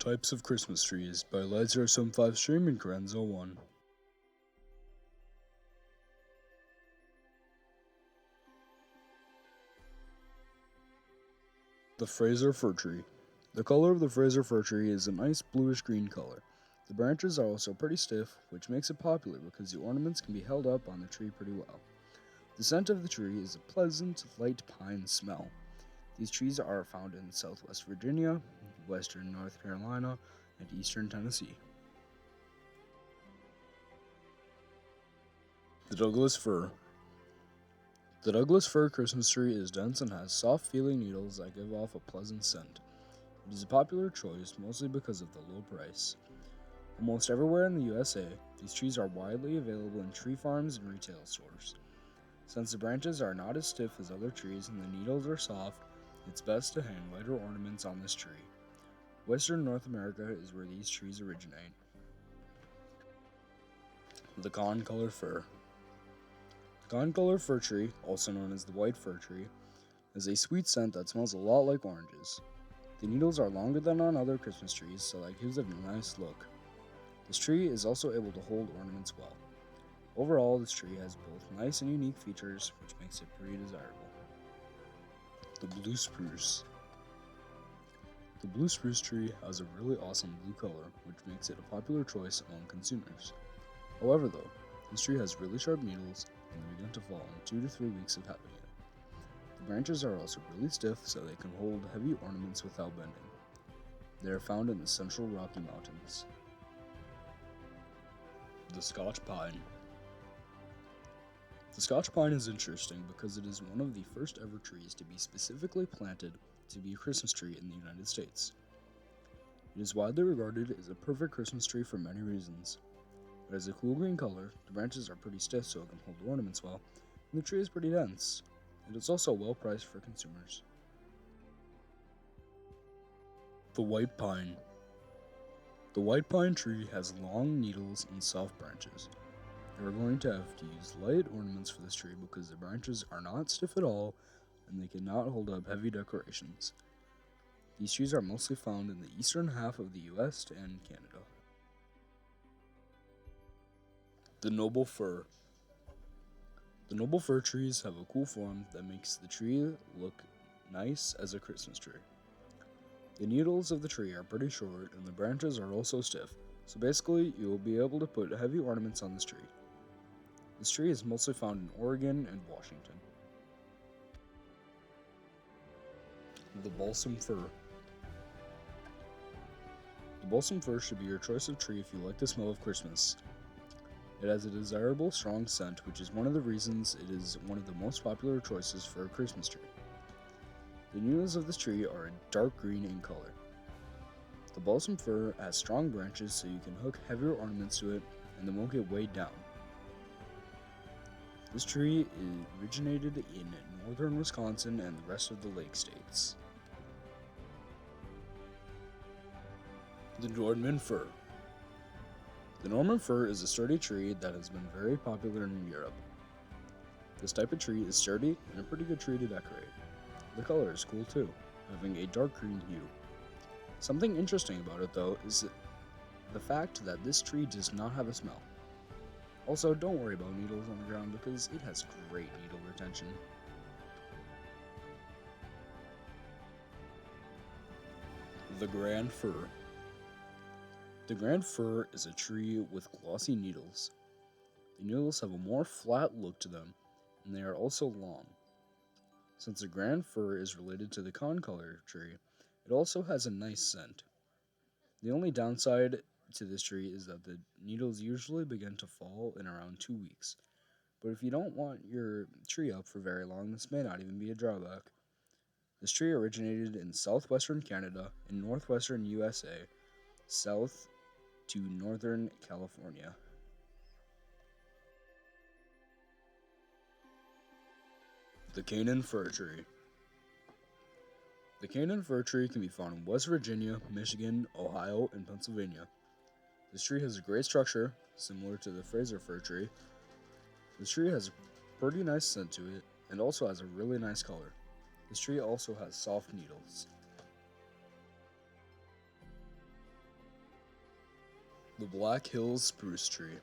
Types of Christmas Trees by Light075 Stream and Grenzo1. The Fraser Fir Tree. The color of the Fraser Fir Tree is a nice bluish-green color. The branches are also pretty stiff, which makes it popular because the ornaments can be held up on the tree pretty well. The scent of the tree is a pleasant, light pine smell. These trees are found in southwest Virginia, western North Carolina, and eastern Tennessee. The Douglas Fir. The Douglas Fir Christmas tree is dense and has soft-feeling needles that give off a pleasant scent. It is a popular choice mostly because of the low price. Almost everywhere in the USA, these trees are widely available in tree farms and retail stores. Since the branches are not as stiff as other trees and the needles are soft, it's best to hang lighter ornaments on this tree. Western North America is where these trees originate. The Concolor Fir. The Concolor Fir Tree, also known as the White Fir Tree, has a sweet scent that smells a lot like oranges. The needles are longer than on other Christmas trees, so that gives it a nice look. This tree is also able to hold ornaments well. Overall, this tree has both nice and unique features, which makes it pretty desirable. The Blue Spruce. The blue spruce tree has a really awesome blue color, which makes it a popular choice among consumers. However though, this tree has really sharp needles and they begin to fall in 2 to 3 weeks of having it. The branches are also really stiff so they can hold heavy ornaments without bending. They are found in the central Rocky Mountains. The Scotch Pine. The Scotch pine is interesting because it is one of the first ever trees to be specifically planted to be a Christmas tree in the United States. It is widely regarded as a perfect Christmas tree for many reasons. It has a cool green color, the branches are pretty stiff so it can hold ornaments well, and the tree is pretty dense. It is also well priced for consumers. The White Pine. The white pine tree has long needles and soft branches. You are going to have to use light ornaments for this tree because the branches are not stiff at all and they cannot hold up heavy decorations. These trees are mostly found in the eastern half of the US and Canada. The Noble Fir. The noble fir trees have a cool form that makes the tree look nice as a Christmas tree. The needles of the tree are pretty short and the branches are also stiff, so basically you will be able to put heavy ornaments on this tree. This tree is mostly found in Oregon and Washington. The Balsam Fir. The balsam fir should be your choice of tree if you like the smell of Christmas. It has a desirable, strong scent, which is one of the reasons it is one of the most popular choices for a Christmas tree. The needles of this tree are a dark green in color. The balsam fir has strong branches so you can hook heavier ornaments to it and they won't get weighed down. This tree originated in northern Wisconsin and the rest of the lake states. The Norman Fir. The Norman fir is a sturdy tree that has been very popular in Europe. This type of tree is sturdy and a pretty good tree to decorate. The color is cool too, having a dark green hue. Something interesting about it though is the fact that this tree does not have a smell. Also, don't worry about needles on the ground because it has great needle retention. The Grand Fir. The Grand Fir is a tree with glossy needles. The needles have a more flat look to them, and they are also long. Since the Grand Fir is related to the concolor tree, it also has a nice scent. The only downside to this tree is that the needles usually begin to fall in around 2 weeks. But if you don't want your tree up for very long, this may not even be a drawback. This tree originated in southwestern Canada and northwestern USA, south to northern California. The Canaan Fir Tree. The Canaan fir tree can be found in West Virginia, Michigan, Ohio, and Pennsylvania. This tree has a great structure, similar to the Fraser fir tree. This tree has a pretty nice scent to it, and also has a really nice color. This tree also has soft needles. The Black Hills Spruce Tree.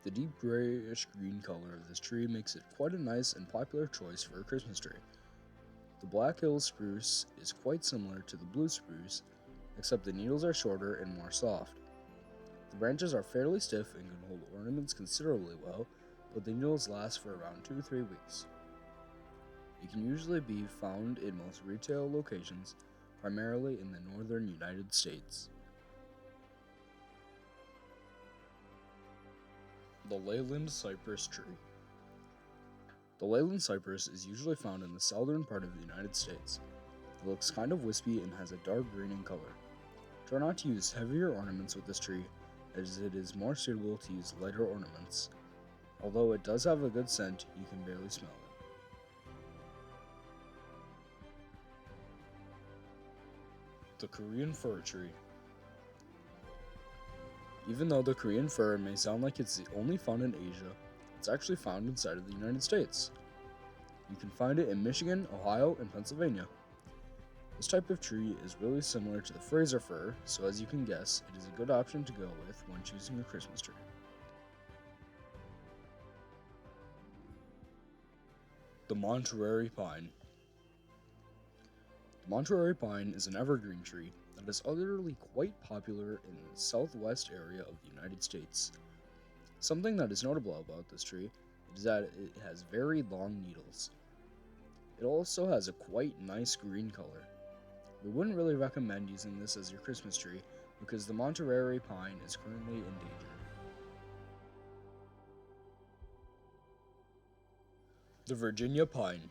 The deep grayish-green color of this tree makes it quite a nice and popular choice for a Christmas tree. The Black Hills spruce is quite similar to the blue spruce, except the needles are shorter and more soft. The branches are fairly stiff and can hold ornaments considerably well, but the needles last for around 2 to 3 weeks. It can usually be found in most retail locations, primarily in the northern United States. The Leyland Cypress Tree. The Leyland cypress is usually found in the southern part of the United States. It looks kind of wispy and has a dark green in color. Try not to use heavier ornaments with this tree, as it is more suitable to use lighter ornaments. Although it does have a good scent, you can barely smell it. The Korean Fir Tree. Even though the Korean fir may sound like it's only found in Asia, it's actually found inside of the United States. You can find it in Michigan, Ohio, and Pennsylvania. This type of tree is really similar to the Fraser fir, so as you can guess, it is a good option to go with when choosing a Christmas tree. The Monterey Pine. The Monterey pine is an evergreen tree that is utterly quite popular in the southwest area of the United States. Something that is notable about this tree is that it has very long needles. It also has a quite nice green color. We wouldn't really recommend using this as your Christmas tree because the Monterey pine is currently endangered. The Virginia Pine.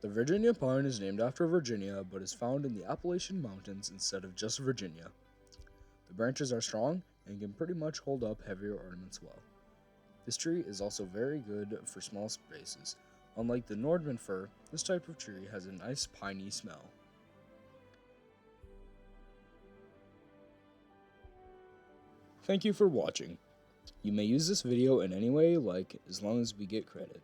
The Virginia pine is named after Virginia but is found in the Appalachian Mountains instead of just Virginia. The branches are strong and can pretty much hold up heavier ornaments well. This tree is also very good for small spaces. Unlike the Nordman fir, this type of tree has a nice piney smell. Thank you for watching. You may use this video in any way you like as long as we get credit.